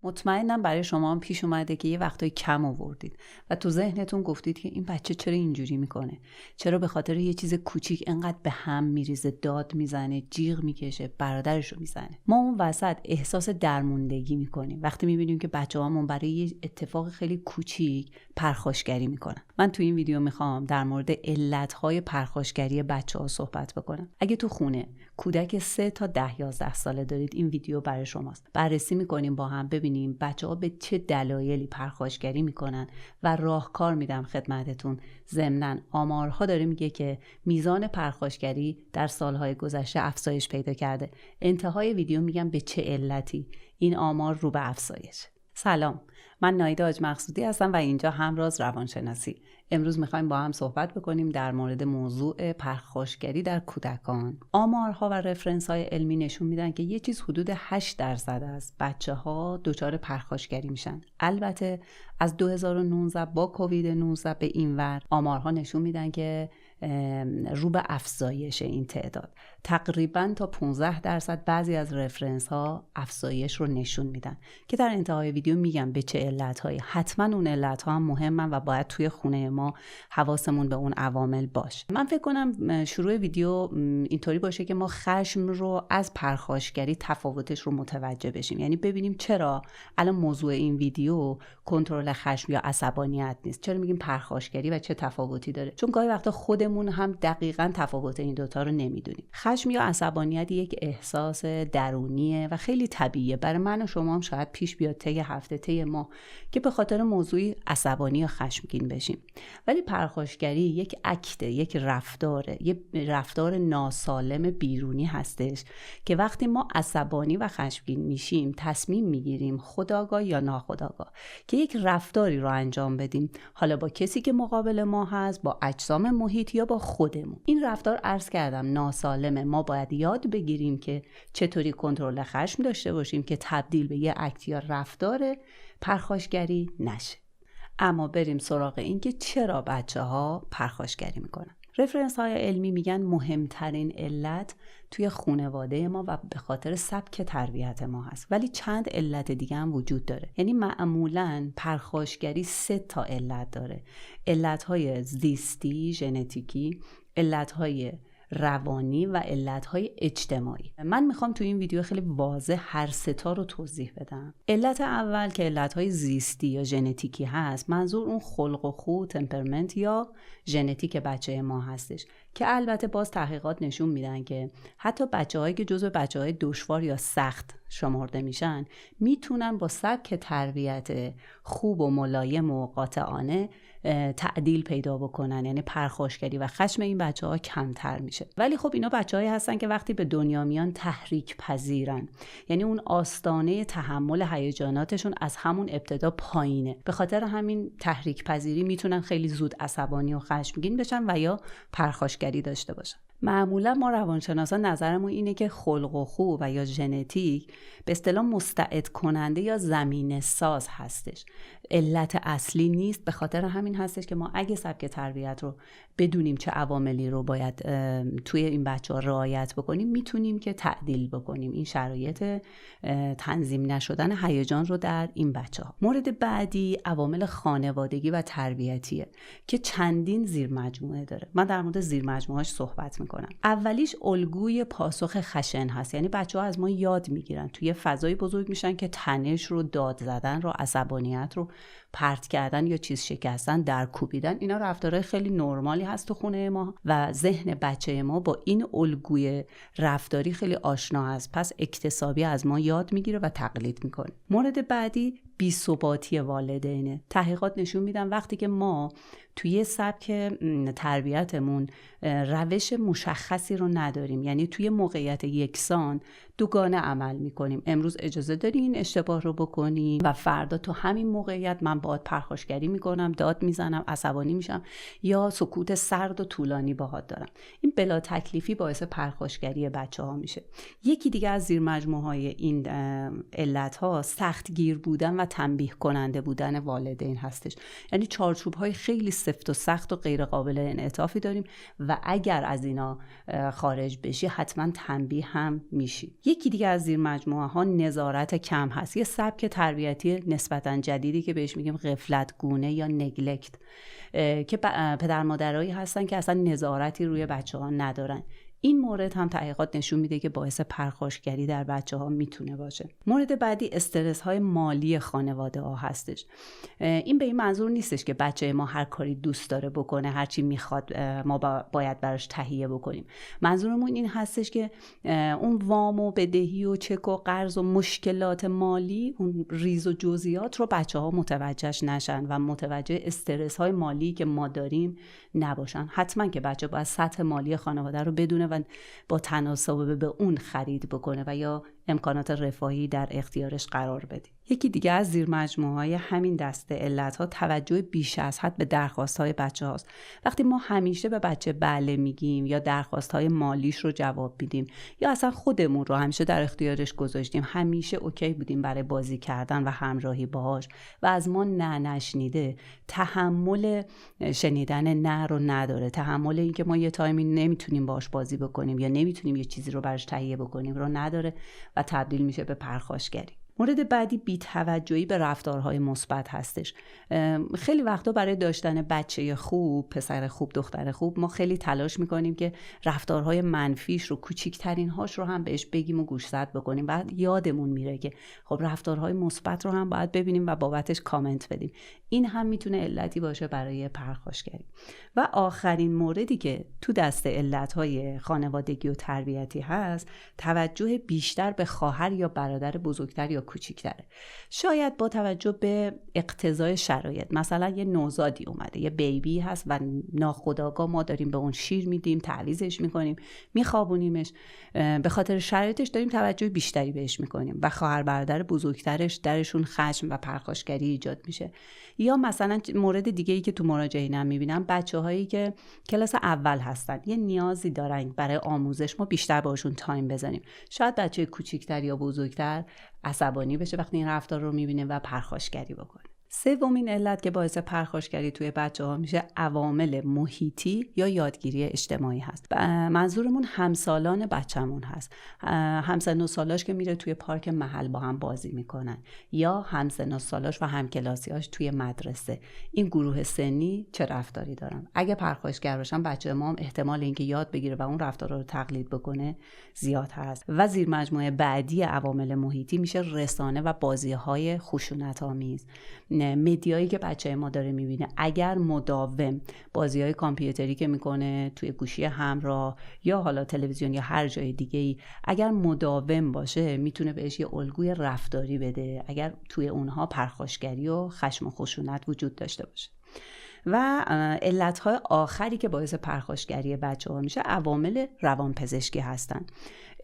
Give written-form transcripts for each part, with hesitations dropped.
مطمئنم برای شما هم پیش اومده که یه وقتایی کم آوردید و تو ذهنتون گفتید که این بچه چرا اینجوری میکنه؟ چرا به خاطر یه چیز کوچیک انقدر به هم میریزه، داد میزنه، جیغ میکشه، برادرشو میزنه؟ ما اون وسط احساس درموندگی میکنیم وقتی میبینیم که بچه‌هامون برای یه اتفاق خیلی کوچیک پرخاشگری میکنن. من تو این ویدیو میخوام در مورد علت‌های پرخاشگری بچه‌ها صحبت بکنم. اگه تو خونه کودک 3 تا 10-11 ساله دارید، این ویدیو برای شماست. بررسی میکنیم با هم، ببینیم بچه‌ها به چه دلایلی پرخاشگری میکنن و راهکار میدم خدمتتون. ضمناً آمارها داره میگه که میزان پرخاشگری در سالهای گذشته افزایش پیدا کرده. انتهای ویدیو میگم به چه علتی این آمار رو به افزایش. سلام، من نایده حاج مقصودی هستم و اینجا همراز روانشناسی. امروز میخوایم با هم صحبت بکنیم در مورد موضوع پرخاشگری در کودکان. آمارها و رفرنس های علمی نشون میدن که یه چیز حدود 8% از بچه ها دچار پرخاشگری میشن. البته از 2019 با کووید 19 به این ور آمارها نشون میدن که رو به افزایش این تعداد. تقریبا تا 15% بعضی از رفرنس ها افزایش رو نشون میدن که در انتهای ویدیو میگم به چه علتهایی. حتما اون علت ها هم مهمن و باید توی خونه ما حواسمون به اون عوامل باشه. من فکر کنم شروع ویدیو اینطوری باشه که ما خشم رو از پرخاشگری تفاوتش رو متوجه بشیم، یعنی ببینیم چرا الان موضوع این ویدیو کنترل خشم یا عصبانیت نیست، چرا میگیم پرخاشگری و چه تفاوتی داره. چون گاهی وقتا خودمون هم دقیقاً تفاوت این دوتا رو نمیدونیم. خشم یا عصبانیت یک احساس درونیه و خیلی طبیعیه. برای من و شما هم شاید پیش بیاد طی هفته، طی ماه که به خاطر موضوعی عصبانی یا خشمگین بشیم. ولی پرخاشگری یک اکته، یک رفتاره، یک رفتار ناسالم بیرونی هستش که وقتی ما عصبانی و خشمگین میشیم تصمیم میگیریم خودآگاه یا ناخودآگاه که یک رفتاری رو انجام بدیم، حالا با کسی که مقابل ما هست، با اجسام محیط یا با خودمون. این رفتار عرض کردم ناسالمه. ما باید یاد بگیریم که چطوری کنترل خشم داشته باشیم که تبدیل به یه اکت یا رفتار پرخاشگری نشه. اما بریم سراغ این که چرا بچه‌ها پرخاشگری میکنن. رفرنس های علمی میگن مهمترین علت توی خانواده ما و به خاطر سبک تربیت ما هست، ولی چند علت دیگه هم وجود داره. یعنی معمولاً پرخاشگری 3 تا علت داره: علت‌های زیستی، ژنتیکی، علت‌های روانی و علت‌های اجتماعی. من میخوام تو این ویدیو خیلی واضح هر 3 تا رو توضیح بدم. علت اول که علت‌های زیستی یا ژنتیکی هست، منظور اون خلق و خو، تمپرمنت یا ژنتیک بچه ما هستش که البته باز تحقیقات نشون میدن که حتی بچه‌هایی که جزو بچه‌های دشوار یا سخت شمرده میشن میتونن با سبک تربیت خوب و ملایم و قاطعانه تعدیل پیدا بکنن، یعنی پرخاشگری و خشم این بچه‌ها کمتر میشه. ولی خب اینا بچه‌هایی هستن که وقتی به دنیا میان تحریک پذیرن، یعنی اون آستانه تحمل هیجاناتشون از همون ابتدا پایینه. به خاطر همین تحریک پذیری میتونن خیلی زود عصبانی و خشمگین بشن و یا پرخاشگری داشته باشن. معمولا ما روانشناسان نظرمون اینه که خلق و خو و یا ژنتیک به اصطلاح مستعد کننده یا زمینه ساز هستش، علت اصلی نیست. به خاطر همین هستش که ما اگه سبک تربیت رو بدونیم چه عواملی رو باید توی این بچه‌ها رعایت بکنیم، میتونیم که تعدیل بکنیم این شرایط تنظیم نشدن هیجان رو در این بچه‌ها. مورد بعدی عوامل خانوادگی و تربیتیه که چندین زیر مجموعه داره. من در مورد زیر مجموعه‌اش صحبت میکنم. اولیش الگوی پاسخ خشن هست، یعنی بچه‌ها از ما یاد میگیرن، توی فضای بزرگ میشن که تنش رو، داد زدن رو، عصبانیت رو، پرت کردن یا چیز شکستن، در کوبیدن، اینا رفتارهای خیلی نرمالی هست تو خونه ما و ذهن بچه ما با این الگوی رفتاری خیلی آشنا هست، پس اکتسابی از ما یاد میگیره و تقلید میکنه. مورد بعدی بی‌ثباتی والدینه. تحقیقات نشون میدن وقتی که ما توی سبک تربیتمون روش مشخصی رو نداریم، یعنی توی موقعیت یکسان دوگانه عمل میکنیم، امروز اجازه داری این اشتباه رو بکنی و فردا تو همین موقعیت من باهات پرخاشگری میکنم، داد میزنم، عصبانی میشم یا سکوت سرد و طولانی باهات دارم، این بلا تکلیفی باعث پرخاشگری بچه‌ها میشه. یکی دیگه از زیر مجموعه های این علت ها سخت گیر بودن و تنبیه کننده بودن والدین هستش، یعنی چارچوب های خیلی سفت و سخت و غیر قابل انعطافی داریم و اگر از اینا خارج بشی حتما تنبیه هم میشی. یکی دیگه از زیر مجموعه ها نظارت کم هست، یه سبک تربیتی نسبتاً جدیدی که بهش میگیم غفلت گونه یا نگلکت، که پدر مادرایی هستن که اصلا نظارتی روی بچه‌ها ندارن. این مورد هم تحقیقات نشون میده که باعث پرخاشگری در بچه‌ها میتونه باشه. مورد بعدی استرس های مالی خانواده ها هستش. این به این منظور نیستش که بچه ما هر کاری دوست داره بکنه، هر چی میخواد ما باید براش تهیه بکنیم. منظورمون این هستش که اون وام و بدهی و چک و قرض و مشکلات مالی، اون ریز و جزئیات رو بچه‌ها متوجهش نشن و متوجه استرس های مالی که ما داریم نباشن. حتما که بچه باید سطح مالی خانواده رو بدونه و با تناسب به اون خرید بکنه و یا امکانات رفاهی در اختیارش قرار بدیم. یکی دیگه از زیر مجموعه‌های همین دسته علت‌ها توجه بیش از حد به درخواست‌های بچه‌هاست. وقتی ما همیشه به بچه بله میگیم یا درخواست‌های مالیش رو جواب میدیم یا اصلا خودمون رو همیشه در اختیارش گذاشتیم، همیشه اوکی بودیم برای بازی کردن و همراهی باهاش و از ما نه نشنیده، تحمل شنیدن نه رو نداره، تحمل اینکه ما یه تایمی نمیتونیم باهاش بازی بکنیم یا نمیتونیم یه چیزی رو براش تهیه بکنیم رو نداره و تبدیل میشه به پرخاشگری. مورد بعدی بی‌توجهی به رفتارهای مثبت هستش. خیلی وقتا برای داشتن بچه خوب، پسر خوب، دختر خوب، ما خیلی تلاش میکنیم که رفتارهای منفیش رو، کوچیکترین هاش رو هم بهش بگیم و گوشزد بکنیم و یادمون میره که خب رفتارهای مثبت رو هم باید ببینیم و بابتش کامنت بدیم. این هم میتونه علتی باشه برای پرخاشگری. و آخرین موردی که تو دسته علتهای خانوادگی و تربیتی هست، توجه بیشتر به خواهر یا برادر بزرگتر یا کوچیک‌تره. شاید با توجه به اقتضای شرایط، مثلا یه نوزادی اومده، یه بیبی هست و ناخودآگاه ما داریم به اون شیر میدیم، تعویضش میکنیم، میخوابونیمش، به خاطر شرایطش داریم توجه بیشتری بهش میکنیم و خواهر برادر بزرگترش درشون خشم و پرخاشگری ایجاد میشه. یا مثلا مورد دیگه ای که تو مراجعینم میبینم، بچه‌هایی که کلاس اول هستن، یه نیازی دارن برای آموزش، ما بیشتر باشون تایم بزنیم. شاید بچه کوچیکتر یا بزرگتر عصبانی بشه وقتی این رفتار رو میبینه و پرخاشگری بکنه. سومین علت که باعث پرخاشگری توی بچه‌ها میشه عوامل محیطی یا یادگیری اجتماعی هست. منظورمون همسالان بچه‌مون هست. همسن و سالاش که میره توی پارک محل با هم بازی میکنن یا همسن و سالاش و همکلاسیاش توی مدرسه. این گروه سنی چه رفتاری دارن؟ اگه پرخاشگر باشن بچه ما هم احتمال اینکه یاد بگیره و اون رفتارا رو تقلید بکنه زیاد هست. و زیر مجموعه بعدی عوامل محیطی میشه رسانه و بازی‌های خشونت‌آمیز. مدیایی که بچه ما داره میبینه، اگر مداوم بازی‌های کامپیوتری که میکنه توی گوشی همراه یا حالا تلویزیون یا هر جای دیگه‌ای، اگر مداوم باشه میتونه بهش یه الگوی رفتاری بده اگر توی اونها پرخاشگری و خشم و خشونت وجود داشته باشه. و علتهای آخری که باعث پرخاشگری بچه‌ها میشه عوامل روانپزشکی هستن.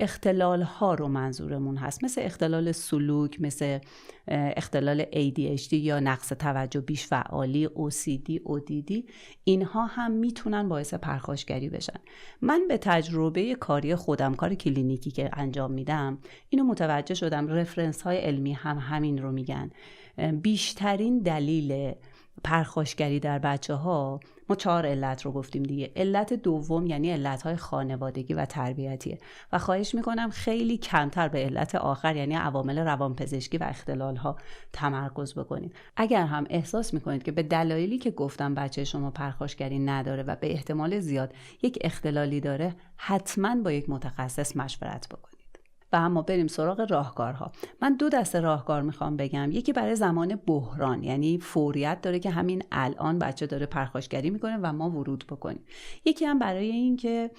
اختلال ها رو منظورمون هست، مثل اختلال سلوک، مثل اختلال ADHD یا نقص توجه بیش فعالی، OCD، ODD. اینها هم میتونن باعث پرخاشگری بشن. من به تجربه کاری خودم، کار کلینیکی که انجام میدم، اینو متوجه شدم. رفرنس های علمی هم همین رو میگن. بیشترین دلیل پرخاشگری در بچه‌ها، ما 4 علت رو گفتیم دیگه. علت دوم یعنی علت‌های خانوادگی و تربیتیه و خواهش میکنم خیلی کمتر به علت آخر یعنی عوامل روانپزشکی و اختلال‌ها تمرکز بکنید. اگر هم احساس میکنید که به دلایلی که گفتم بچه شما پرخاشگری نداره و به احتمال زیاد یک اختلالی داره، حتما با یک متخصص مشورت بکنید. و اما بریم سراغ راهکارها. من 2 دسته راهکار میخوام بگم. یکی برای زمان بحران، یعنی فوریت داره که همین الان بچه داره پرخاشگری میکنه و ما ورود بکنیم. یکی هم برای این که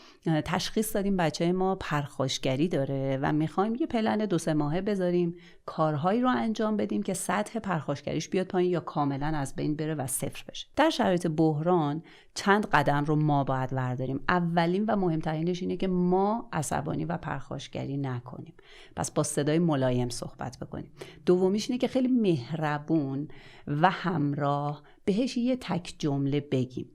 تشخیص دادیم بچه ما پرخاشگری داره و میخوایم یه پلن 2-3 ماهه بذاریم، کارهایی رو انجام بدیم که سطح پرخاشگریش بیاد پایین یا کاملا از بین بره و صفر بشه. در شرایط بحران چند قدم رو ما باید برداریم. اولین و مهمترینش اینه که ما عصبانی و پرخاشگری نکنیم، پس با صدای ملایم صحبت بکنیم. دومیش اینه که خیلی مهربون و همراه بهش یه تک جمله بگیم.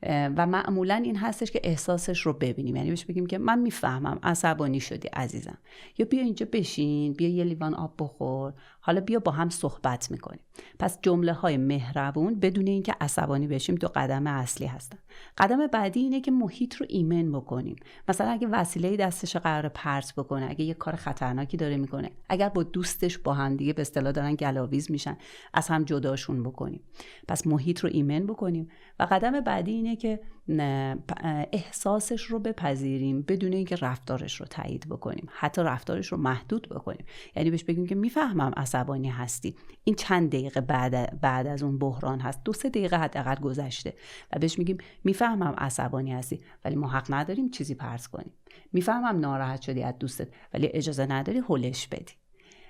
و معمولا این هستش که احساسش رو ببینیم، یعنی بهش بگیم که من میفهمم عصبانی شدی عزیزم، یا بیا اینجا بشین، بیا یه لیوان آب بخور، حالا بیا با هم صحبت میکنیم. پس جمله های مهربون بدون اینکه عصبانی بشیم 2 قدم اصلی هستن. قدم بعدی اینه که محیط رو ایمن بکنیم. مثلا اگه وسیله دستش قرار پرت بکنه، اگه یه کار خطرناکی داره میکنه، اگر با دوستش با هم دیگه به اصطلاح دارن گلاویز میشن، از هم جداشون بکنیم. پس محیط رو ایمن بکنیم. و قدم بعدی اینه که احساسش رو بپذیریم بدون اینکه رفتارش رو تایید بکنیم، حتی رفتارش رو محدود بکنیم. یعنی بهش بگیم که میفهمم عصبانی هستی، این چند دقیقه بعد از اون بحران هست، 2-3 دقیقه حداقل گذشته، و بهش میگیم میفهمم عصبانی هستی ولی ما حق نداریم چیزی پرت کنیم. میفهمم ناراحت شدی از دوستت ولی اجازه نداری هولش بدی.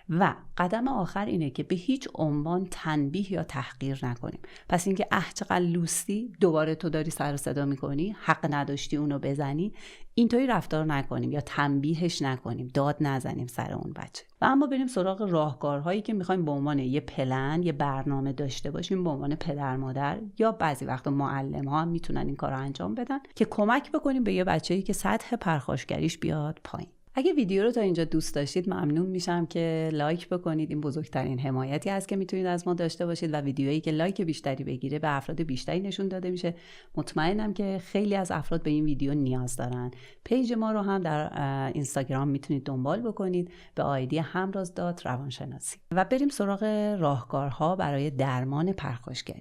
و قدم آخر اینه که به هیچ عنوان تنبیه یا تحقیر نکنیم. پس اینکه چقدر لوستی، دوباره تو داری سر و صدا میکنی، حق نداشتی اونو بزنی، اینطوری رفتار نکنیم یا تنبیهش نکنیم، داد نزنیم سر اون بچه. و اما بریم سراغ راهکارهایی که میخوایم به عنوان یه پلن، یه برنامه داشته باشیم به عنوان پدر مادر یا بعضی وقتا معلم ها هم میتونن این کارو انجام بدن که کمک بکنیم به یه بچه‌ای که سطح پرخاشگریش بیاد پایین. اگه ویدیو رو تا اینجا دوست داشتید ممنون میشم که لایک بکنید. این بزرگترین حمایتی هست که میتونید از ما داشته باشید و ویدیویی که لایک بیشتری بگیره به افراد بیشتری نشون داده میشه. مطمئنم که خیلی از افراد به این ویدیو نیاز دارن. پیج ما رو هم در اینستاگرام میتونید دنبال بکنید به آیدی همراز.روانشناسی. و بریم سراغ راهکارها برای درمان پرخاشگری.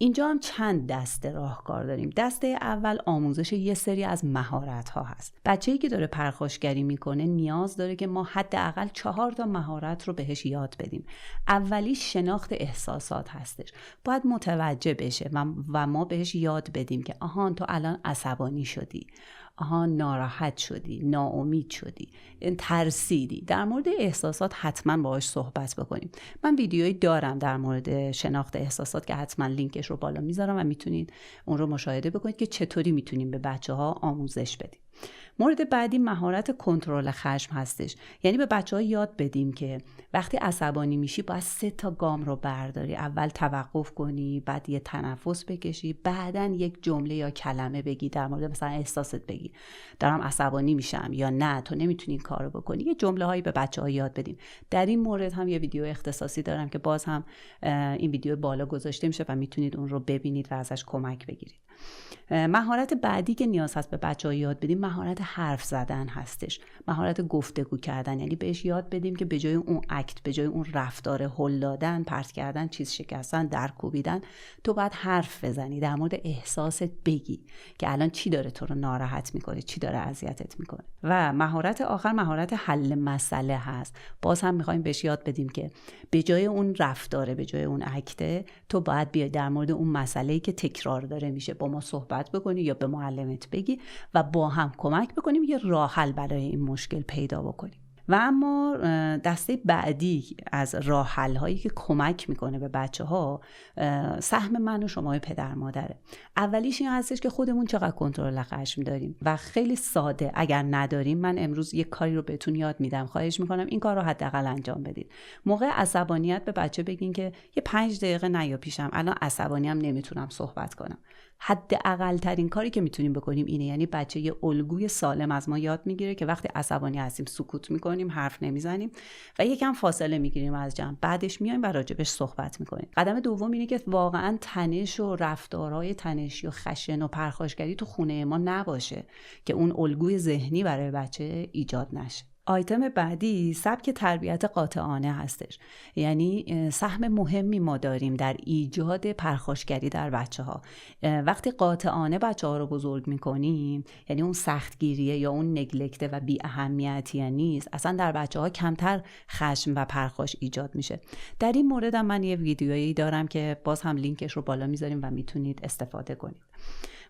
اینجا هم چند دسته راهکار داریم. دسته اول آموزش یه سری از مهارت‌ها هست. بچه‌ای که داره پرخاشگری میکنه نیاز داره که ما حداقل 4 تا مهارت رو بهش یاد بدیم. اولی شناخت احساسات هستش. باید متوجه بشه و ما بهش یاد بدیم که آهان تو الان عصبانی شدی، آهان ناراحت شدی، ناامید شدی، ترسیدی. در مورد احساسات حتما باهاش صحبت بکنیم. من ویدیویی دارم در مورد شناخت احساسات که حتما لینکش رو بالا میذارم و میتونید اون رو مشاهده بکنید که چطوری میتونیم به بچه‌ها آموزش بدیم. مورد بعدی مهارت کنترل خشم هستش. یعنی به بچه‌ها یاد بدیم که وقتی عصبانی میشی باید 3 تا گام رو برداری. اول توقف کنی، بعد یه تنفس بکشی، بعداً یک جمله یا کلمه بگی در مورد مثلا احساست بگی دارم عصبانی میشم یا نه تو نمیتونی این کارو بکنی. یه جمله هایی به بچه‌ها یاد بدیم. در این مورد هم یه ویدیو اختصاصی دارم که باز هم این ویدیو بالا گذاشته میشه و میتونید اون رو ببینید و ازش کمک بگیرید. مهارت بعدی که نیاز هست به بچه‌ها یاد بدیم مهارت حرف زدن هستش. مهارت گفتگو کردن، یعنی بهش یاد بدیم که به جای اون اکت، به جای اون رفتار هل دادن، پرت کردن، چیز شکستن، در کوبیدن، تو باید حرف بزنی، در مورد احساست بگی که الان چی داره تو رو ناراحت میکنه، چی داره اذیتت میکنه. و مهارت آخر مهارت حل مسئله هست. باز هم میخوایم بهش یاد بدیم که به جای اون رفتاره، به جای اون اکت، تو باید بیای در مورد اون مسئله‌ای که تکرار داره میشه با ما صحبت بکنی یا به معلمت بگی و با هم کمک بکنیم یه راه حل برای این مشکل پیدا بکنیم. و اما دسته بعدی از راه حل هایی که کمک میکنه به بچه‌ها سهم من و شما پدر مادره. اولیش این هستش که خودمون چقدر کنترل خشم داریم و خیلی ساده. اگر نداریم، من امروز یک کاری رو بهتون یاد میدم، خواهش میکنم این کار رو حداقل انجام بدید. موقع عصبانیت به بچه بگین که یه 5 دقیقه نیا پیشم، الان عصبانیم نمیتونم صحبت کنم. حداقل ترین کاری که میتونیم بکنیم اینه. یعنی بچه یه الگوی سالم از ما یاد میگیره که وقتی عصبانی هستیم سکوت میکنیم، حرف نمیزنیم و یکم فاصله میگیریم از جمع، بعدش میایم و راجبش صحبت میکنیم. قدم دوم اینه که واقعا تنش و رفتارهای تنشی و خشن و پرخاشگری تو خونه ما نباشه که اون الگوی ذهنی برای بچه ایجاد نشه. آیتم بعدی سبک تربیت قاطعانه هستش. یعنی سهم مهمی ما داریم در ایجاد پرخاشگری در بچه‌ها. وقتی قاطعانه بچه‌ها رو بزرگ می‌کنیم، یعنی اون سختگیریه یا اون نگلکت و بی اهمیتی نیست، اصلا در بچه‌ها کمتر خشم و پرخاش ایجاد میشه. در این مورد هم من یه ویدیویی دارم که باز هم لینکش رو بالا میذاریم و میتونید استفاده کنید.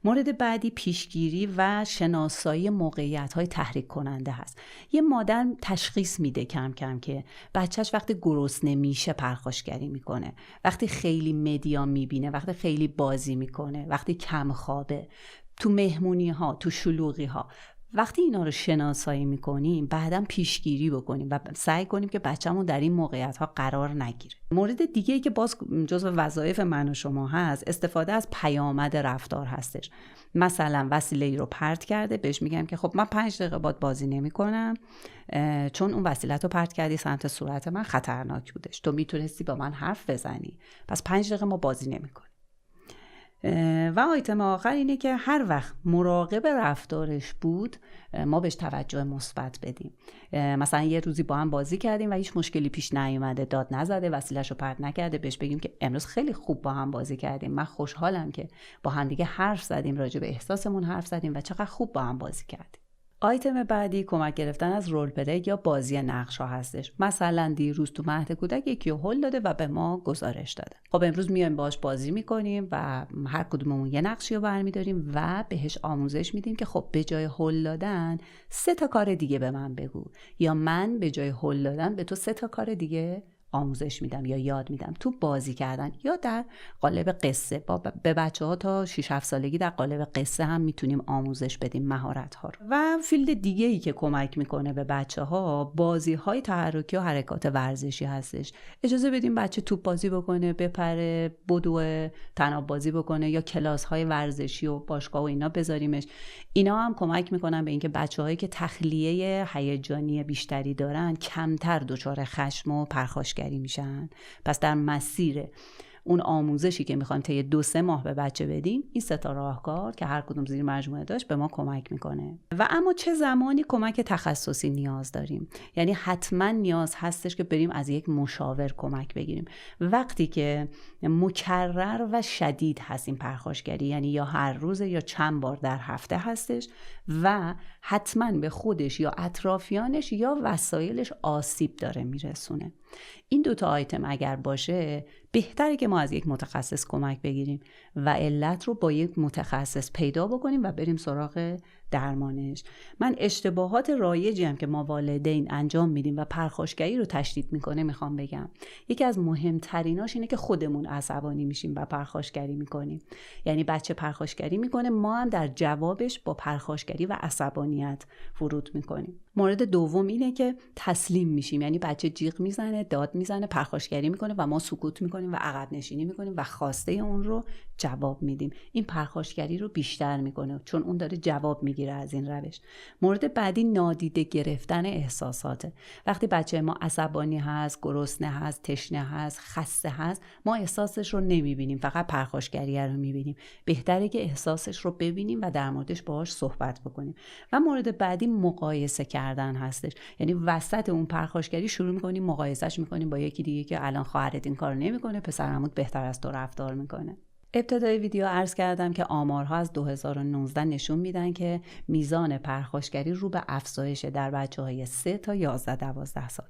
مورد بعدی پیشگیری و شناسایی موقعیت‌های تحریک کننده هست. یه مادر تشخیص میده کم کم که بچهش وقتی گرسنه میشه پرخاشگری میکنه، وقتی خیلی مدیا میبینه، وقتی خیلی بازی میکنه، وقتی کم خوابه، تو مهمونی ها، تو شلوغی ها. وقتی اینا رو شناسایی میکنیم بعداً پیشگیری بکنیم و سعی کنیم که بچه‌مون در این موقعیت‌ها قرار نگیره. مورد دیگه‌ای که باز جزو وظایف من و شما هست، استفاده از پیامد رفتار هستش. مثلا وسیله‌ای رو پرت کرده، بهش میگم که خب من 5 دقیقه باهات بازی نمی‌کنم چون اون وسیله رو پرت کردی سمت صورت من، خطرناک بودش، تو میتونستی با من حرف بزنی، پس 5 دقیقه ما بازی نمی‌کنیم. و آیتم آخر اینه که هر وقت مراقب رفتارش بود ما بهش توجه مثبت بدیم. مثلا یه روزی با هم بازی کردیم و هیچ مشکلی پیش نیومده، داد نزده، وسیله‌شو پرت نکرده، بهش بگیم که امروز خیلی خوب با هم بازی کردیم، من خوشحالم که با هم دیگه حرف زدیم، راجع به احساسمون حرف زدیم و چقدر خوب با هم بازی کردیم. آیتم بعدی کمک گرفتن از رول پلی یا بازی نقش‌ها هستش. مثلا دیروز تو مهد کودک یکی هول داده و به ما گزارش داده. خب امروز میایم باهاش بازی میکنیم و هر کدوممون یه نقشی رو برمی‌داریم و بهش آموزش میدیم که خب به جای هول دادن 3 تا کار دیگه به من بگو، یا من به جای هول دادن به تو 3 تا کار دیگه آموزش میدم یا یاد میدم تو بازی کردن یا در قالب قصه. به بچه‌ها تا 6-7 سالگی در قالب قصه هم میتونیم آموزش بدیم مهارت ها رو. و فیلد دیگه ای که کمک میکنه به بچه‌ها بازی های تحرکی و حرکات ورزشی هستش. اجازه بدیم بچه توپ بازی بکنه، بپره، بدوه، تناب بازی بکنه یا کلاس های ورزشی و باشگاه و اینا بذاریمش. اینا هم کمک میکنن به اینکه بچه‌هایی که تخلیه هیجانی بیشتری دارن کمتر دچار خشم و پرخاشگری میشن. پس در مسیر اون آموزشی که میخوایم طی 2-3 ماه به بچه بدیم، این 3 تا راهکار که هر کدوم زیر مجموعه داشت به ما کمک میکنه. و اما چه زمانی کمک تخصصی نیاز داریم؟ یعنی حتما نیاز هستش که بریم از یک مشاور کمک بگیریم. وقتی که مکرر و شدید هستیم پرخاشگری، یعنی یا هر روز یا چند بار در هفته هستش و حتما به خودش یا اطرافیانش یا وسایلش آسیب داره میرسونه. این 2 تا آیتم اگر باشه بهتره که ما از یک متخصص کمک بگیریم و علت رو با یک متخصص پیدا بکنیم و بریم سراغ درمانش. من اشتباهات رایجی هم که ما والدین انجام میدیم و پرخاشگری رو تشدید میکنه میخوام بگم. یکی از مهمتریناش اینه که خودمون عصبانی میشیم و پرخاشگری میکنیم. یعنی بچه پرخاشگری میکنه، ما هم در جوابش با پرخاشگری و عصبانیت فرود میکنیم. مورد دوم اینه که تسلیم میشیم، یعنی بچه جیغ میزنه، داد میزنه، پرخاشگری میکنه و ما سکوت میکنیم و عقب نشینی میکنیم و خواسته اون رو جواب میدیم. این پرخاشگری رو بیشتر میکنه چون اون داره جواب میگیره از این روش. مورد بعدی نادیده گرفتن احساساته. وقتی بچه ما عصبانی هست، گرسنه هست، تشنه هست، خسته هست، ما احساسش رو نمیبینیم، فقط پرخاشگری رو میبینیم. بهتره که احساسش رو ببینیم و در موردش باهاش صحبت بکنیم. و مورد بعدی مقایسه کردن هستش. یعنی وسط اون پرخاشگری شروع میکنیم مقایسهش میکنیم با یکی دیگه که الان خواهرت این کارو نمیکنه، پسرعموت بهتر از تو رفتار میکنه. ابتدای ویدیو عرض کردم که آمارها از 2019 نشون میدن که میزان پرخاشگری رو به افزایش در بچه‌های 3 تا 11-12 سال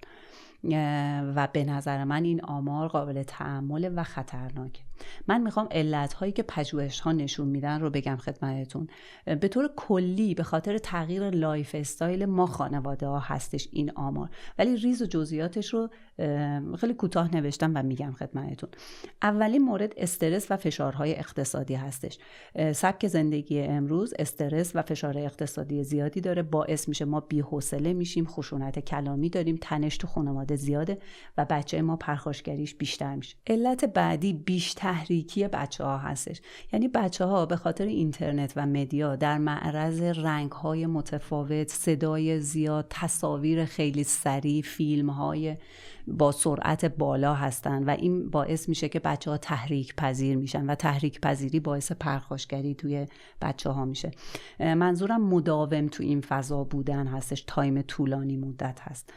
و به نظر من این آمار قابل تأمل و خطرناکه. من میخوام علت‌هایی که پژوهش‌ها نشون میدن رو بگم خدمتتون. به طور کلی به خاطر تغییر لایف استایل ما خانواده‌ها هستش این آمار، ولی ریز و جزئیاتش رو خیلی کوتاه نوشتم و میگم خدمتتون. اولین مورد استرس و فشارهای اقتصادی هستش. سبک زندگی امروز استرس و فشار اقتصادی زیادی داره، باعث میشه ما بی‌حوصله میشیم، خشونت کلامی داریم، تنش تو خانواده زیاده و بچه ما پرخاشگریش بیشتر میشه. علت بعدی بیشتر تحریکی بچه‌ها هستش. یعنی بچه‌ها به خاطر اینترنت و مدیا در معرض رنگ‌های متفاوت، صدای زیاد، تصاویر خیلی سریع، فیلم‌های با سرعت بالا هستن و این باعث میشه که بچه‌ها تحریک پذیر میشن و تحریک پذیری باعث پرخاشگری توی بچه‌ها میشه. منظورم مداوم تو این فضا بودن هستش، تایم طولانی مدت هست.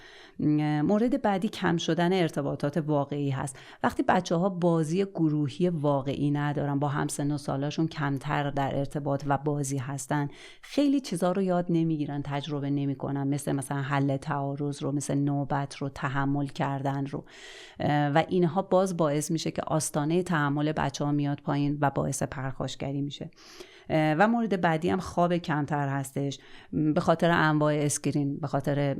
مورد بعدی کم شدن ارتباطات واقعی هست. وقتی بچه‌ها بازی گروهی واقعی ندارن، با همسن و سالاشون کمتر در ارتباط و بازی هستن، خیلی چیزا رو یاد نمیگیرن، تجربه نمیکنن، مثلا حل تعارض رو، مثل نوبت رو، تحمل کردن رو و اینها باز باعث میشه که آستانه تحمل بچه‌ها میاد پایین و باعث پرخاشگری میشه. و مورد بعدی هم خواب کمتر هستش به خاطر انواع اسکرین، به خاطر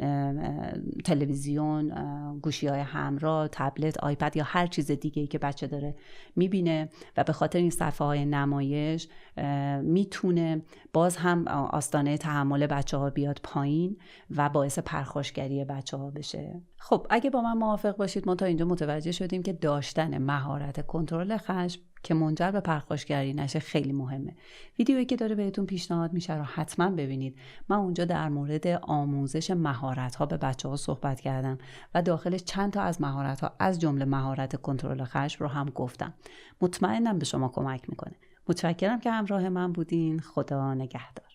تلویزیون، گوشی‌های همراه، تبلت، آیپد یا هر چیز دیگه‌ای که بچه داره میبینه و به خاطر این صفحه‌های نمایش میتونه باز هم آستانه تحمل بچه‌ها بیاد پایین و باعث پرخاشگری بچه‌ها بشه. خب اگه با من موافق باشید ما تا اینجا متوجه شدیم که داشتن مهارت کنترل خشم که منجر به پرخاشگری نشه خیلی مهمه. ویدیویی که داره بهتون پیشنهاد میشه رو حتما ببینید. من اونجا در مورد آموزش مهارت‌ها به بچه‌ها صحبت کردم و داخلش چند تا از مهارت‌ها از جمله مهارت کنترل خشم رو هم گفتم. مطمئنم به شما کمک میکنه. متشکرم که همراه من بودین. خدا نگهدار.